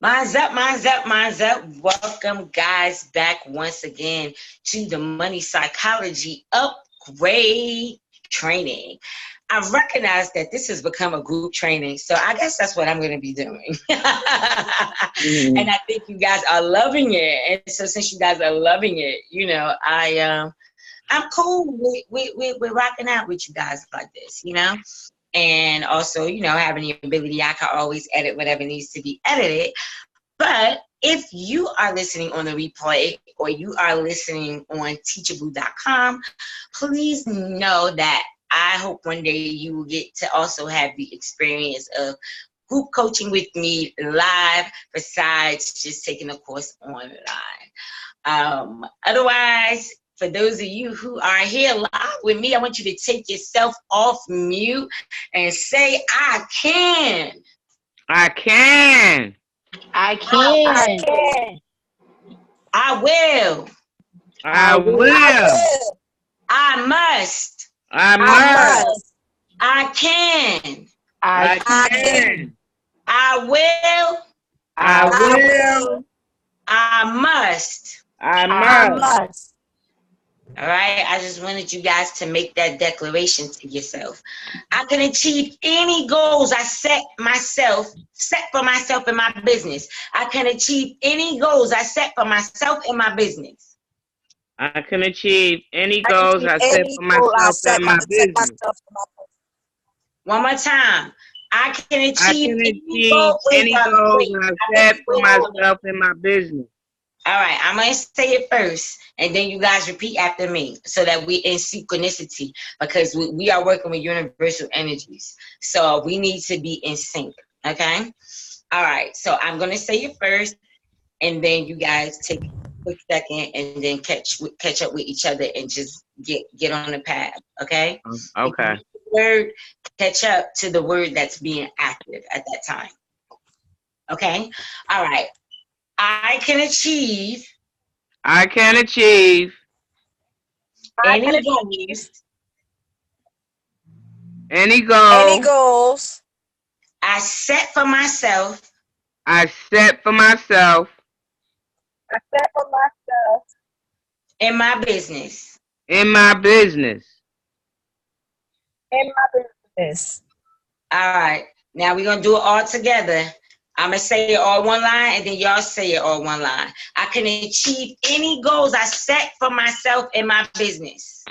Mine's up, mine's up, mine's up. Welcome, guys, back once again to the Money Psychology Upgrade Training. I recognize that this has become a group training, so I guess that's what I'm going to be doing. And I think you guys are loving it. And so since you guys are loving it, I'm cool with rocking out with you guys like this, and also, having the ability, I can always edit whatever needs to be edited. But if you are listening on the replay or you are listening on teachable.com, please know that I hope one day you will get to also have the experience of group coaching with me live besides just taking a course online. Otherwise, for those of you who are here live with me, I want you to take yourself off mute and say, I can. I can. I can. I can. I will. I will. I must. I must. I can. I can. I will. I will. I must. I must. All right, I just wanted you guys to make that declaration to yourself. I can achieve any goals I set for myself in my business. I can achieve any goals I set for myself in my business. I can achieve any goals I set for myself in my business. One more time. I can achieve any goals I I set for myself in my business. All right, I'm going to say it first, and then you guys repeat after me so that we're in synchronicity, because we are working with universal energies. So we need to be in sync, okay? All right, so I'm going to say it first, and then you guys take a quick second and then catch up with each other and just get on the path, okay? Okay. Word, catch up to the word that's being active at that time, okay? All right. I can achieve any goals I set for myself in my business. All right. Now we're going to do it all together. I'm going to say it all one line, and then y'all say it all one line. I can achieve any goals I set for myself in my business.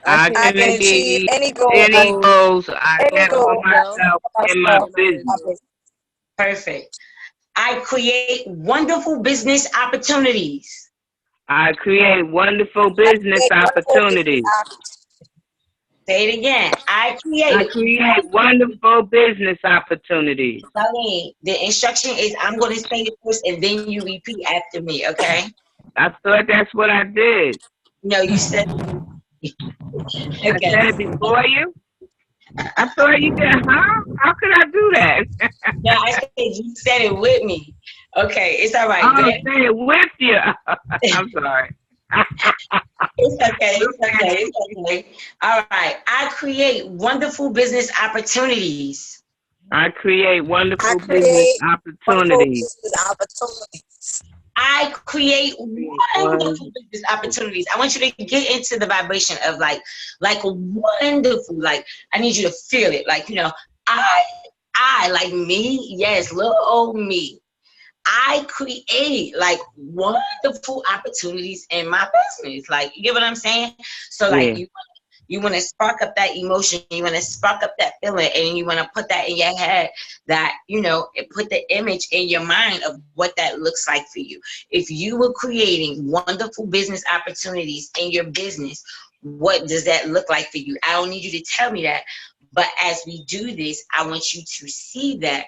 I can achieve any goals I set for myself in my business. Perfect. I create wonderful business opportunities. I create wonderful business opportunities. Say it again. I create wonderful business opportunities. The instruction is I'm going to say it first and then you repeat after me, okay? I thought that's what I did. No, you said okay. I said it before you? I thought you did. Huh? How could I do that? No, I said you said it with me. Okay, it's all right. Oh, say it with you. I'm sorry. It's okay. All right. I create wonderful business opportunities. I create wonderful business opportunities. I create wonderful business opportunities. I want you to get into the vibration of like wonderful. Like I need you to feel it. Like, I like me. Yes, little old me. I create like wonderful opportunities in my business. Like, you get what I'm saying? So like you want to spark up that emotion, you want to spark up that feeling, and you want to put that in your head that, put the image in your mind of what that looks like for you. If you were creating wonderful business opportunities in your business, what does that look like for you? I don't need you to tell me that, but as we do this, I want you to see that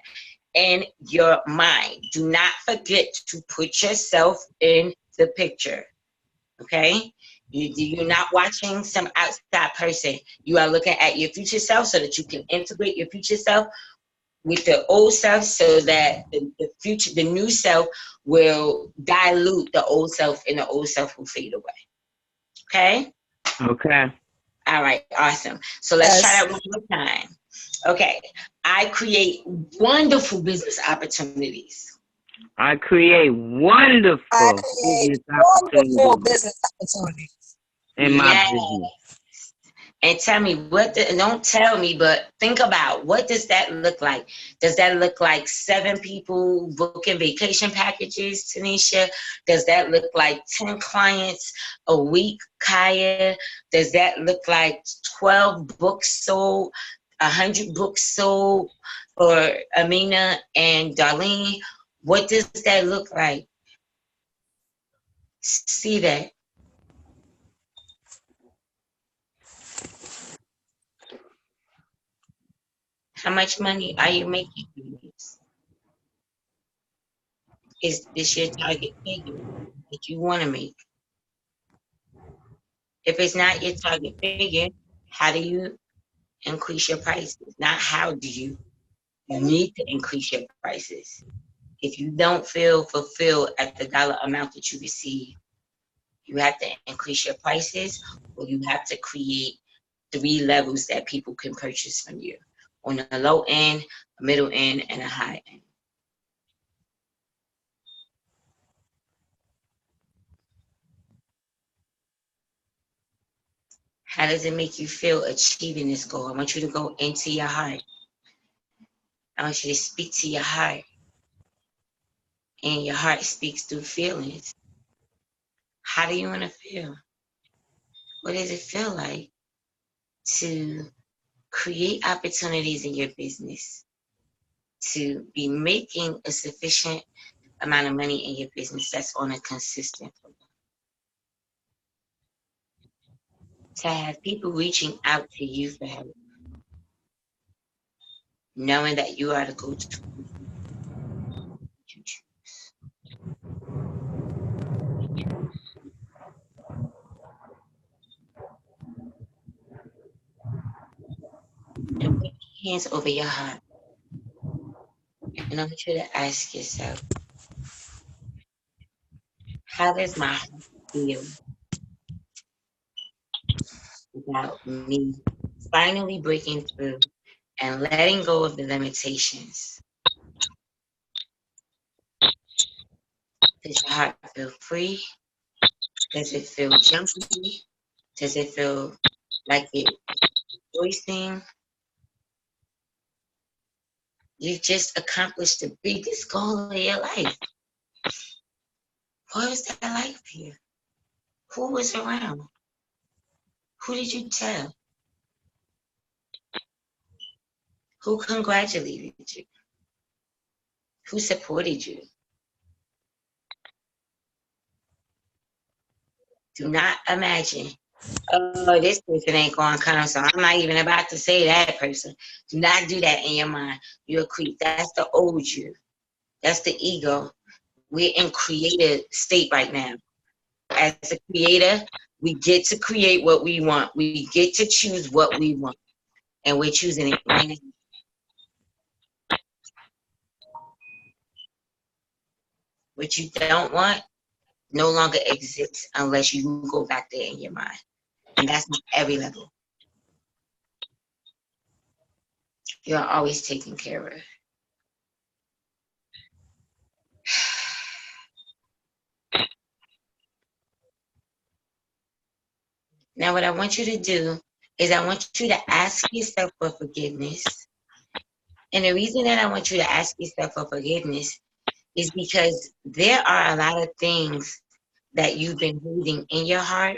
in your mind. Do not forget to put yourself in the picture, okay? You're not watching some outside person. You are looking at your future self so that you can integrate your future self with the old self so that the new self will dilute the old self and the old self will fade away, okay? Okay. All right, awesome. So let's try that one more time. Okay, I create wonderful business opportunities. I create wonderful business opportunities in my Yes. business. And tell me don't tell me, but think about, what does that look like? Does that look like 7 people booking vacation packages, Tanisha? Does that look like 10 clients a week, Kaya? Does that look like 12 books sold, 100 books sold for Amina and Darlene? What does that look like? See that? How much money are you making from this? Is this your target figure that you want to make? If it's not your target figure, how do you increase your prices? Not how do you need to increase your prices. If you don't feel fulfilled at the dollar amount that you receive, you have to increase your prices, or you have to create 3 levels that people can purchase from you, on the low end, a middle end, and a high end. How does it make you feel achieving this goal? I want you to go into your heart. I want you to speak to your heart. And your heart speaks through feelings. How do you want to feel? What does it feel like to create opportunities in your business, to be making a sufficient amount of money in your business that's on a consistent flow, to have people reaching out to you for help, knowing that you are the go-to you choose. And put your hands over your heart. And I want you to ask yourself, how does my heart feel about me finally breaking through and letting go of the limitations? Does your heart feel free? Does it feel jumpy? Does it feel like it's rejoicing? You just accomplished the biggest goal of your life. What was that like for you? Who was around? Who did you tell? Who congratulated you? Who supported you? Do not imagine, oh, this person ain't going to come, so I'm not even about to say that person. Do not do that in your mind. You're a creep. That's the old you. That's the ego. We're in creative state right now. As a creator, we get to create what we want. We get to choose what we want. And we're choosing it right now. What you don't want no longer exists unless you go back there in your mind. And that's not every level. You're always taken care of. Now, what I want you to do is I want you to ask yourself for forgiveness. And the reason that I want you to ask yourself for forgiveness is because there are a lot of things that you've been holding in your heart.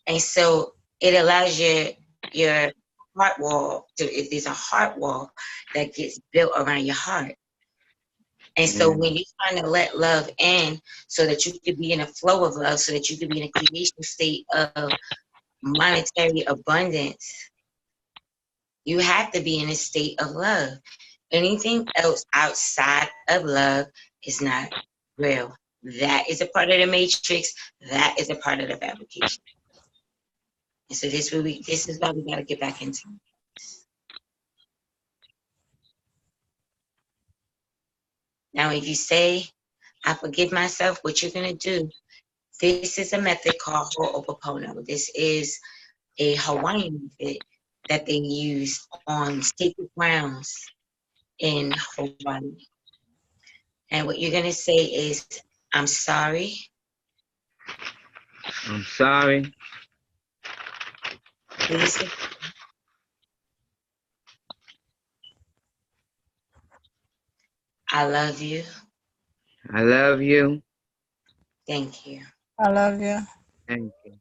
And so it allows your heart wall to, there's a heart wall that gets built around your heart. And so when you're trying to let love in so that you could be in a flow of love, so that you could be in a creation state of monetary abundance, you have to be in a state of love. Anything else outside of love is not real. That is a part of the matrix. That is a part of the fabrication. And so this is why we got to get back into it. Now, if you say, I forgive myself, what you're going to do, this is a method called Ho-Oppoponno. This is a Hawaiian method that they use on sacred grounds in Hawaii. And what you're gonna say is, I'm sorry. I'm sorry. Please. I love you. I love you. Thank you. I love you. Thank you.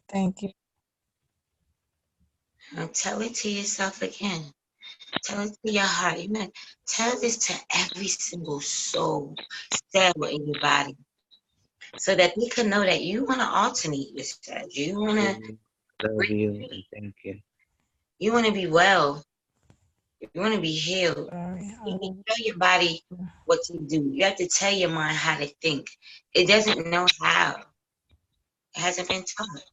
Thank you. Now tell it to yourself again. Tell it to your heart. You know, tell this to every single soul, cell in your body, so that they can know that you want to alternate yourself. You want to Love you and thank you. You want to be well. You want to be healed. Sorry. I You love can you. tell your body what to do. You have to tell your mind how to think. It doesn't know how. It hasn't been taught.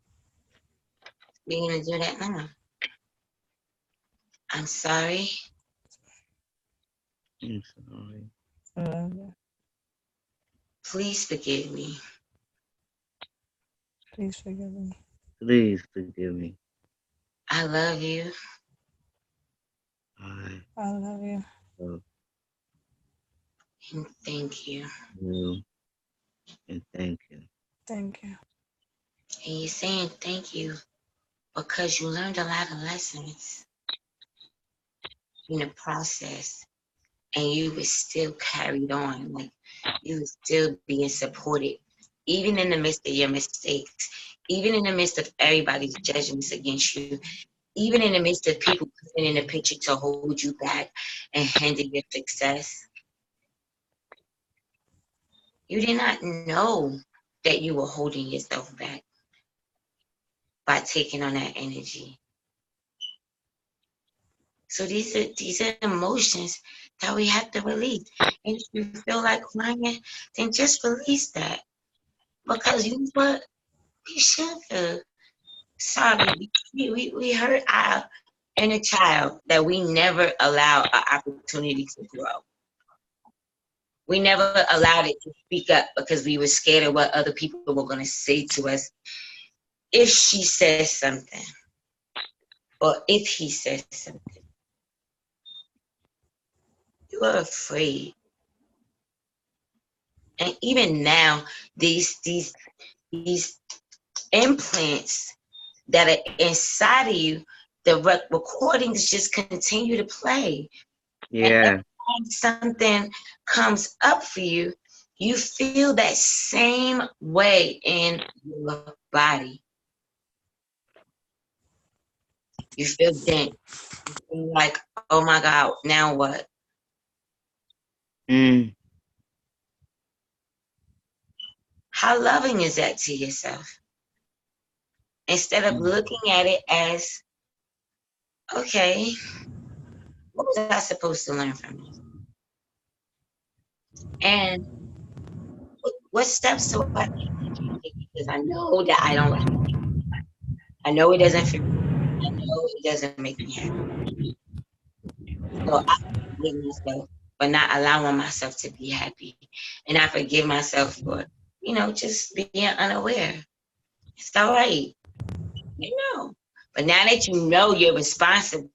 We're going to do that now. I'm sorry. I'm sorry. I love you. Please forgive me. Please forgive me. Please forgive me. I love you. I love you. Love And thank you. you and thank you. Thank you. And you're saying thank you because you learned a lot of lessons in the process, and you were still carried on. Like, you were still being supported, even in the midst of your mistakes, even in the midst of everybody's judgments against you, even in the midst of people putting in a picture to hold you back and hinder your success. You did not know that you were holding yourself back by taking on that energy. So these are emotions that we have to release. And if you feel like crying, then just release that. Because you know what? We should feel sorry. We hurt our inner child that we never allowed an opportunity to grow. We never allowed it to speak up because we were scared of what other people were going to say to us if she says something, or if he says something. You are afraid. And even now, these implants that are inside of you, the recordings just continue to play. And Yeah. every time something comes up for you, you feel that same way in your body. You feel dense. You feel like, oh my God, now what? How loving is that to yourself? Instead of looking at it as, okay, what was I supposed to learn from this? And what steps do I take? Because I know that I don't like it. I know it doesn't feel good. I know it doesn't make me happy. So I forgive myself for not allowing myself to be happy. And I forgive myself for, just being unaware. It's all right. You know. But now that you know you're responsible,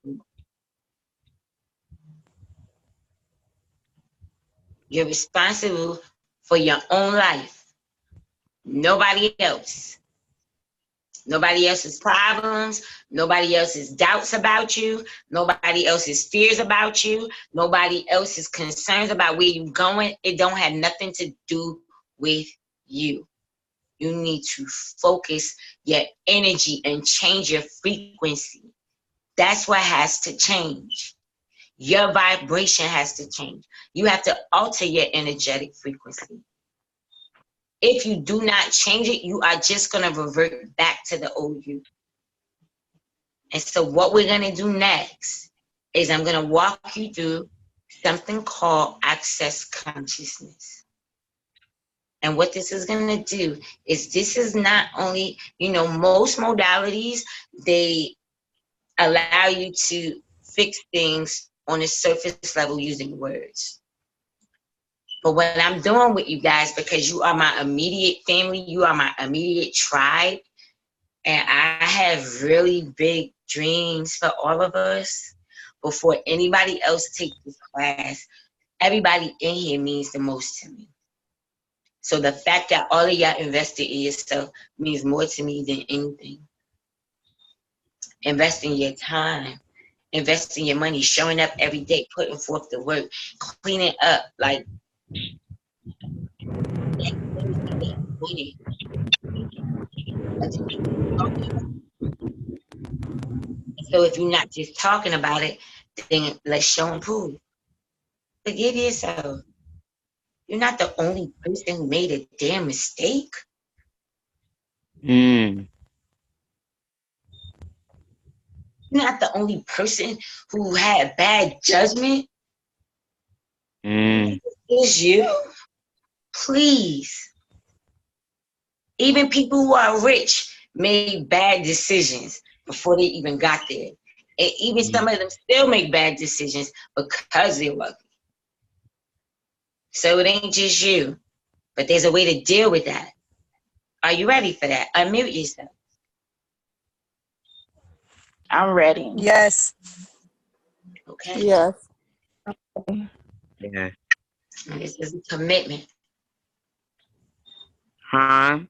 you're responsible for your own life. Nobody else. Nobody else's problems, nobody else's doubts about you, nobody else's fears about you, nobody else's concerns about where you're going. It don't have nothing to do with you. You need to focus your energy and change your frequency. That's what has to change. Your vibration has to change. You have to alter your energetic frequency. If you do not change it, you are just going to revert back to the old you. And so what we're going to do next is I'm going to walk you through something called access consciousness. And what this is going to do is, this is not only, most modalities, they allow you to fix things on a surface level using words. But what I'm doing with you guys, because you are my immediate family, you are my immediate tribe, and I have really big dreams for all of us. Before anybody else takes this class, everybody in here means the most to me. So the fact that all of y'all invested in yourself means more to me than anything. Investing your time, investing your money, showing up every day, putting forth the work, cleaning up, like that things that make money. So if you're not just talking about it, then let's show and prove. Forgive yourself. You're not the only person who made a damn mistake. Mm. You're not the only person who had bad judgment. Mm. It's you. Please. Even people who are rich made bad decisions before they even got there. And even some of them still make bad decisions because they're wealthy. So it ain't just you. But there's a way to deal with that. Are you ready for that? Unmute yourself. I'm ready. Yes. Okay? Yes. Yeah. And this is a commitment. Huh?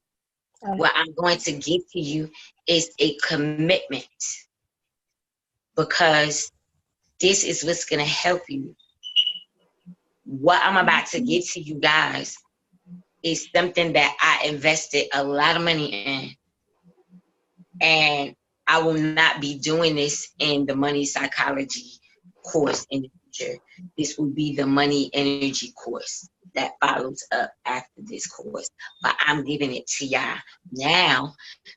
What I'm going to give to you is a commitment. Because this is what's going to help you. What I'm about to give to you guys is something that I invested a lot of money in. And I will not be doing this in the money psychology course in the future. This will be the money energy course that follows up after this course. But I'm giving it to y'all now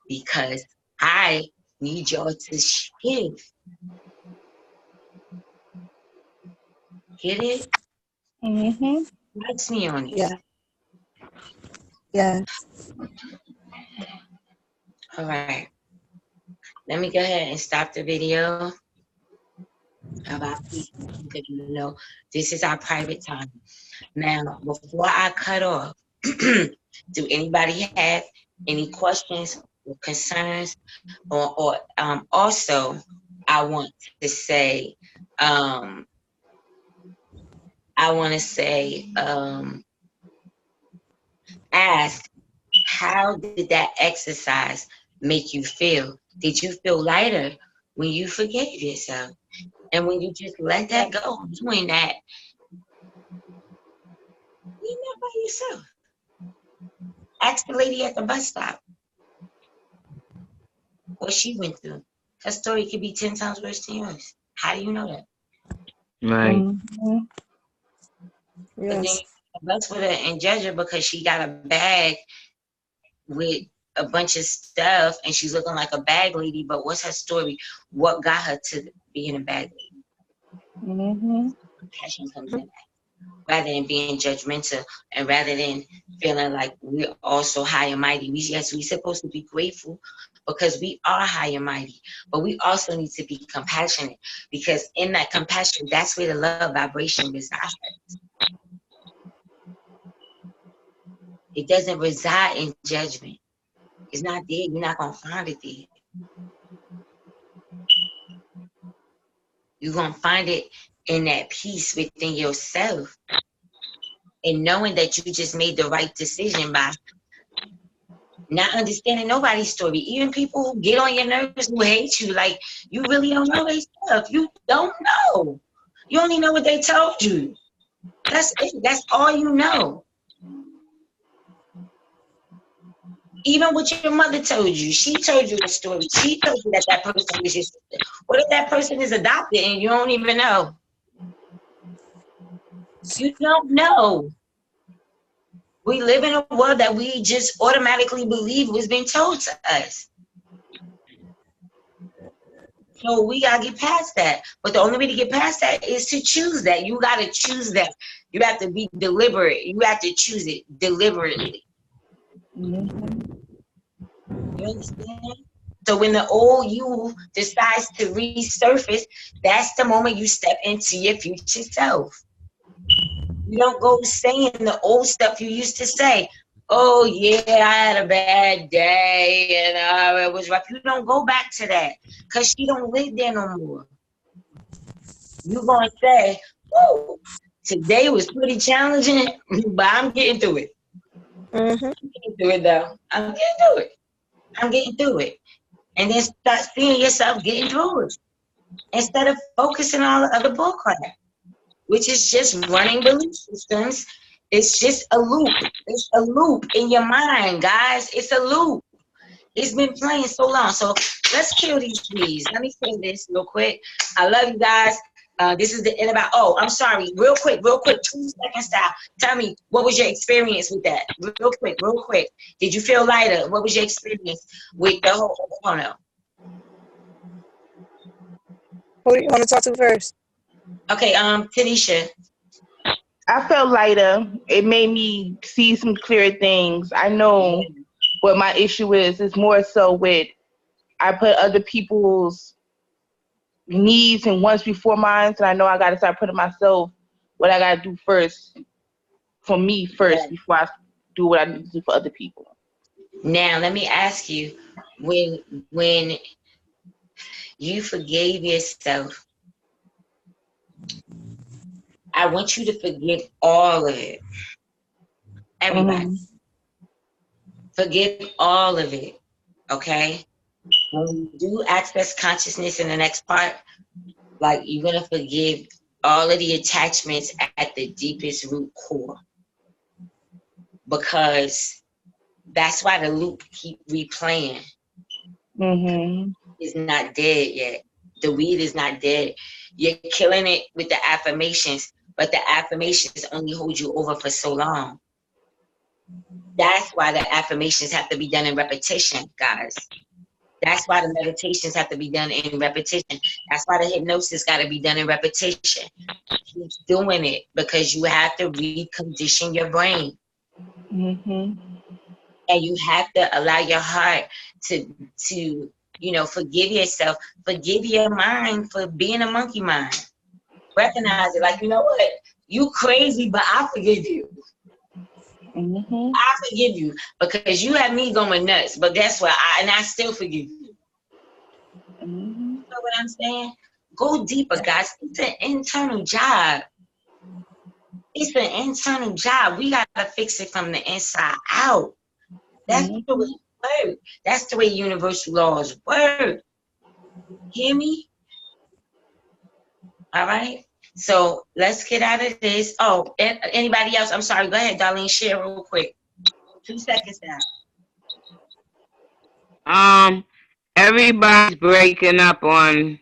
because I need y'all to give. Get it? Mm-hmm. Trust me on it. Yeah. Yes. All right. Let me go ahead and stop the video about these because you know this is our private time. Now, before I cut off, do anybody have any questions or concerns? Or also, I want to say, ask, how did that exercise make you feel? Did you feel lighter when you forgave yourself? And when you just let that go, doing that, you're not by yourself. Ask the lady at the bus stop what she went through. Her story could be 10 times worse than yours. How do you know that? Right. Mm-hmm. But then Yes. you bus with her and judge her because she got a bag with a bunch of stuff and she's looking like a bag lady. But what's her story? What got her to being a bag lady? Mm-hmm. Passion comes in that. Rather than being judgmental and rather than feeling like we're also high and mighty. We're supposed to be grateful because we are high and mighty, but we also need to be compassionate because in that compassion, that's where the love vibration resides. It doesn't reside in judgment. It's not there. You're not going to find it there. You're going to find it in that peace within yourself and knowing that you just made the right decision by not understanding nobody's story. Even people who get on your nerves, who hate you, like, you really don't know their stuff. You don't know. You only know what they told you. That's it. That's all you know. Even what your mother told you, she told you a story. She told you that that person was your sister. What if that person is adopted and you don't even know? You don't know. We live in a world that we just automatically believe was being told to us. So we gotta get past that. But the only way to get past that is to choose that. You gotta choose that. You have to be deliberate. You have to choose it deliberately. Mm-hmm. You understand? So when the old you decides to resurface, that's the moment you step into your future self. You don't go saying the old stuff you used to say. oh yeah, I had a bad day and it was rough. You don't go back to that because she don't live there no more. You gonna say, "Whoa, today was pretty challenging, but I'm getting through it. I'm getting through it though. I'm getting through it. I'm getting through it." And then start seeing yourself getting through it instead of focusing on the other bullcrap, which is just running belief systems. It's just a loop. It's a loop in your mind, guys. It's a loop. It's been playing so long. So let's kill these bees. Let me say this real quick. I love you guys. This is the end about. Oh, I'm sorry. Real quick. 2 seconds style. Tell me, what was your experience with that? Real quick. Did you feel lighter? What was your experience with the whole Ho-Oppoponno? Who do you want to talk to first? Okay, Tanisha. I felt lighter. It made me see some clear things. I know what my issue is. It's more so with I put other people's needs and wants before mine, and I know I got to start putting myself what I got to do first for me first before I do what I need to do for other people. Now, let me ask you, when you forgave yourself, I want you to forgive all of it. Everybody. Forgive all of it. Okay? When you do access consciousness in the next part, like you're gonna forgive all of the attachments at the deepest root core. Because that's why the loop keep replaying. It's not dead yet. The weed is not dead. You're killing it with the affirmations, but the affirmations only hold you over for so long. That's why the affirmations have to be done in repetition, guys. That's why the meditations have to be done in repetition. That's why the hypnosis got to be done in repetition. Keep doing it because you have to recondition your brain. And you have to allow your heart to forgive yourself, forgive your mind for being a monkey mind. Recognize it, like, you know what? You crazy, but I forgive you. I forgive you because you have me going nuts, but guess what? I still forgive you. You know what I'm saying? Go deeper, guys. It's an internal job. It's an internal job. We got to fix it from the inside out. That's the way it works. That's the way universal laws work. Hear me? All right. So let's get out of this. Oh, and anybody else? I'm sorry. Go ahead, Darlene. Share real quick. 2 seconds now. Everybody's breaking up on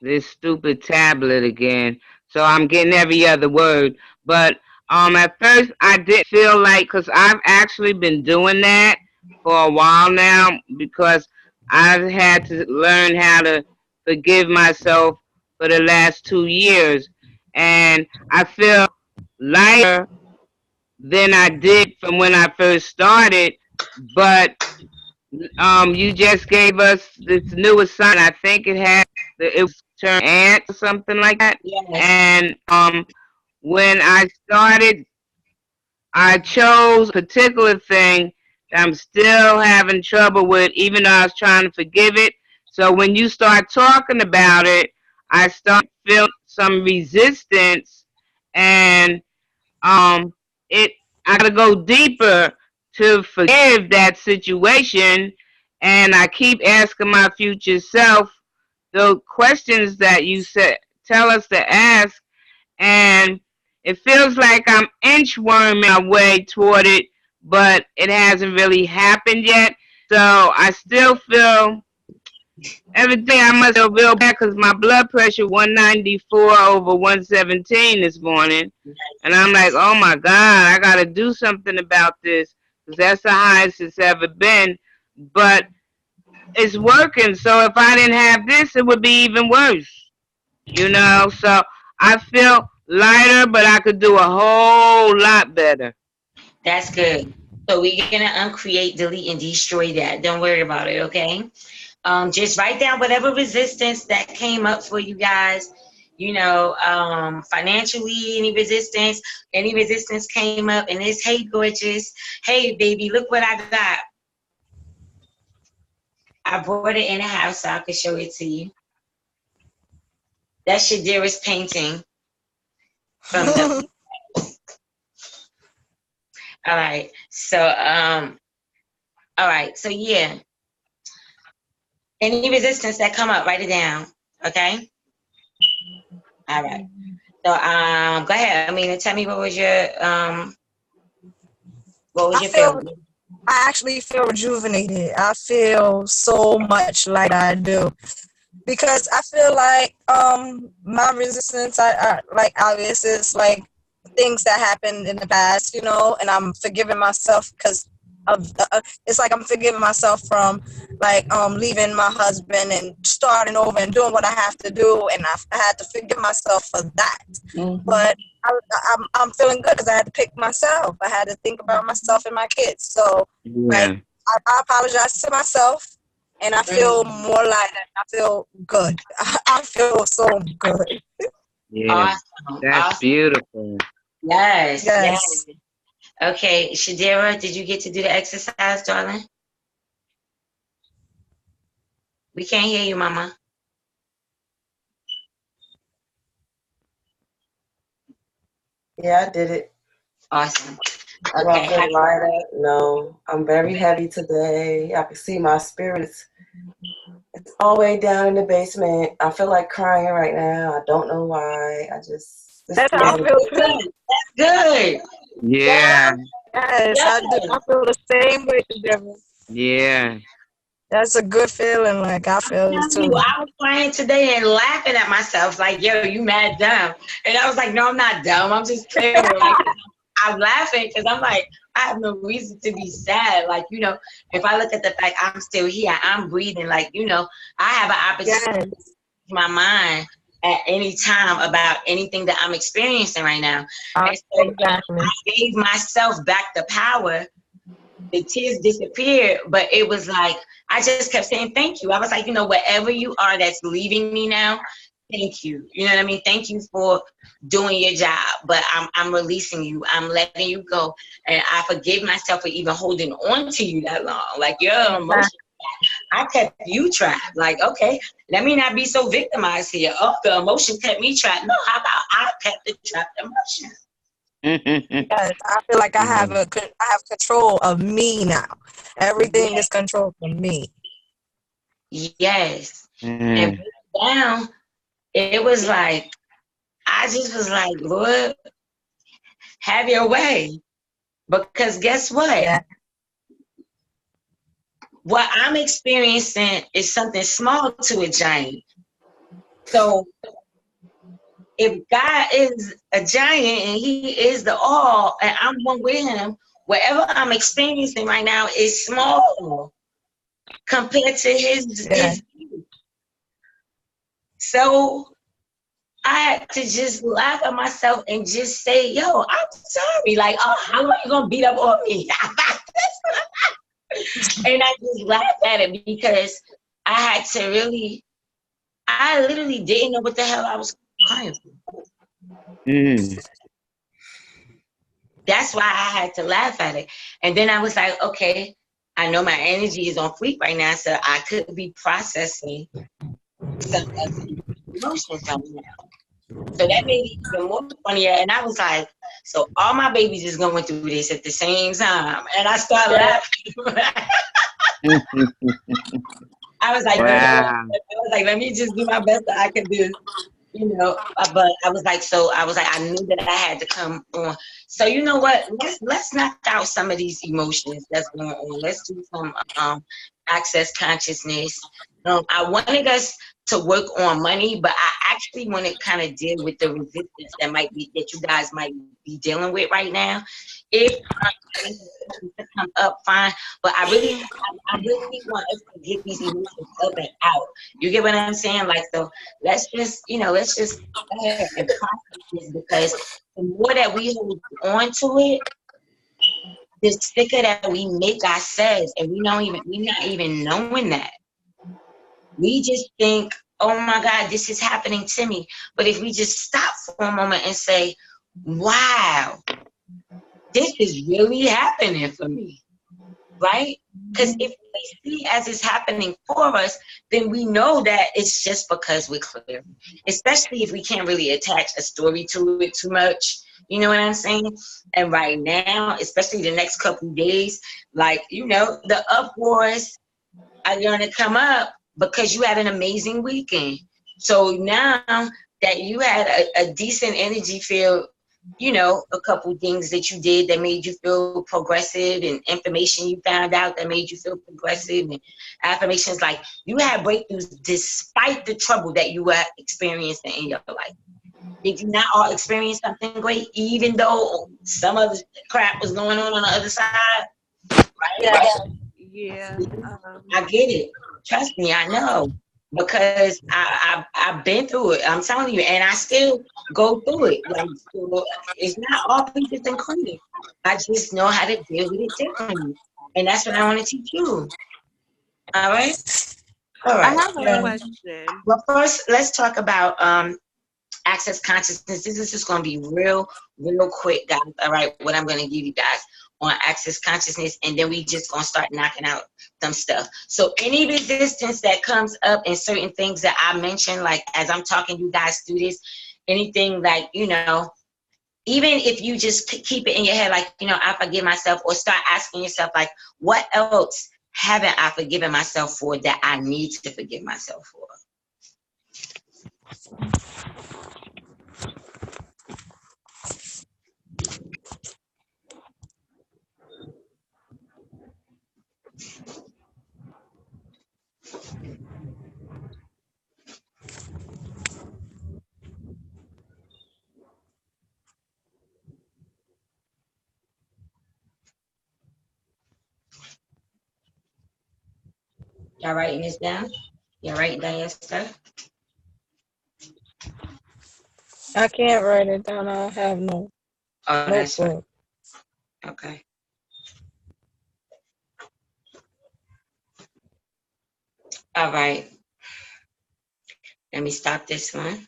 this stupid tablet again, so I'm getting every other word. But at first I didn't feel like, because I've actually been doing that for a while now, because I've had to learn how to forgive myself for the last 2 years, and I feel lighter than I did from when I first started. But you just gave us this new assignment. I think it was turn ant or something like that. Yes. And when I started, I chose a particular thing that I'm still having trouble with, even though I was trying to forgive it. So when you start talking about it, I start feeling some resistance, and I gotta go deeper to forgive that situation, and I keep asking my future self the questions that you said tell us to ask, and it feels like I'm inchworming my way toward it, but it hasn't really happened yet. So I still feel everything. I must feel real bad because my blood pressure 194/117 this morning. And I'm like, oh my God, I got to do something about this because that's the highest it's ever been. But it's working. So if I didn't have this, it would be even worse. So I feel lighter, but I could do a whole lot better. That's good. So we're going to uncreate, delete, and destroy that. Don't worry about it, okay? Just write down whatever resistance that came up for you guys. you know, financially, any resistance came up, and it's, hey, gorgeous, hey, baby, look what I got. I brought it in the house so I could show it to you. That's Shadira's painting from the. All right, so yeah. Any resistance that come up, write it down. Okay. All right. So go ahead. I mean, tell me what was I your feel, feeling? I actually feel rejuvenated. I feel so much like I do. Because I feel like my resistance, I like obvious is like things that happened in the past, you know, and I'm forgiving myself because of it's like I'm forgiving myself from like leaving my husband and starting over and doing what I have to do, and I had to forgive myself for that. But I'm feeling good because I had to pick myself. I had to think about myself and my kids. So like Yeah. I apologize to myself, and I feel more lighter. I feel good. I feel so good. Yeah. Awesome. That's Awesome. beautiful. Yes. Yes. Yes. Okay, Shadira, did you get to do the exercise, darling? We can't hear you, Mama. Yeah, I did it. Awesome. Do I Okay. feel lighter? No. I'm very heavy today. I can see my spirits. It's all the way down in the basement. I feel like crying right now. I don't know why. This That's how I feeling. feel too. That's good. Yeah. Yeah. Yes, Yeah. I do. I feel the same way, Deborah. Yeah. That's a good feeling. Like I feel it You, too. I was crying today and laughing at myself, like, yo, you mad dumb. And I was like, no, I'm not dumb. I'm just playing with like, I'm laughing because I'm like, I have no reason to be sad. Like, you know, if I look at the fact I'm still here, I'm breathing, like, you know, I have an opportunity to Yes. speak my mind at any time about anything that I'm experiencing right now. And so Exactly. I gave myself back the power. The tears disappeared, but it was like I just kept saying thank you. I was like, you know, wherever you are that's leaving me now, thank you. You know what I mean? Thank you for doing your job, but I'm releasing you. I'm letting you go, and I forgive myself for even holding on to you that long. Like your emotion, I kept you trapped. Like, okay, let me not be so victimized here. Oh, the emotion kept me trapped. No, how about I kept the trapped emotion? Yes. I feel like I have I have control of me now. Everything is controlled from me. Yes, and Mm. down. It was like I just was like, Lord, have your way. Because guess what? Yeah. What I'm experiencing is something small to a giant. So if God is a giant and He is the all, and I'm one with Him, whatever I'm experiencing right now is small compared to Yeah. His. So I had to just laugh at myself and just say, yo, I'm sorry. Like, oh, how long you gonna beat up on me? And I just laughed at it because I had to really, I literally didn't know what the hell I was crying for. Mm. That's why I had to laugh at it. And then I was like, okay, I know my energy is on fleek right now, so I could be processing some of the emotions right now. So that made it even more funnier. And I was like, so all my babies is going through this at the same time. And I started laughing. I was like, you know what? Wow. I was like, let me just do my best that I can do, you know. But I was like, I knew that I had to come on. So you know what? Let's knock out some of these emotions that's going on. Let's do some access consciousness. I wanted us to work on money, but I actually want to kind of deal with the resistance that you guys might be dealing with right now. If to come up, fine. But I really want us to get these emotions up and out. You get what I'm saying? Like, so let's just go ahead and process this because the more that we hold on to it, the sicker that we make ourselves, and we're not even knowing that. We just think, oh my God, this is happening to me. But if we just stop for a moment and say, wow, this is really happening for me, right? Because if we see as it's happening for us, then we know that it's just because we're clear. Especially if we can't really attach a story to it too much. You know what I'm saying? And right now, especially the next couple of days, like, you know, the uproars are going to come up because you had an amazing weekend. So now that you had a decent energy field, you know, a couple things that you did that made you feel progressive, and information you found out that made you feel progressive, and affirmations, like you had breakthroughs despite the trouble that you were experiencing in your life. Did you not all experience something great, even though some of the crap was going on the other side? Right? Yes. Yeah. I get it. Trust me, I know. Because I've been through it. I'm telling you, and I still go through it. Like, so it's not all peaches and cream. I just know how to deal with it differently. And that's what I want to teach you. All right? All I right. have a Yeah. question. Well, first, let's talk about access consciousness. This is just going to be real quick, guys. All right, what I'm going to give you guys on access consciousness, and then we just going to start knocking out some stuff. So any resistance that comes up in certain things that I mentioned, like as I'm talking you guys through this, anything like, you know, even if you just keep it in your head, like, you know, I forgive myself, or start asking yourself, like, what else haven't I forgiven myself for that I need to forgive myself for? Y'all writing this down? Y'all writing down your stuff? I can't write it down. I don't have no Oh, that's fine. notebook. Okay. All right. Let me stop this one.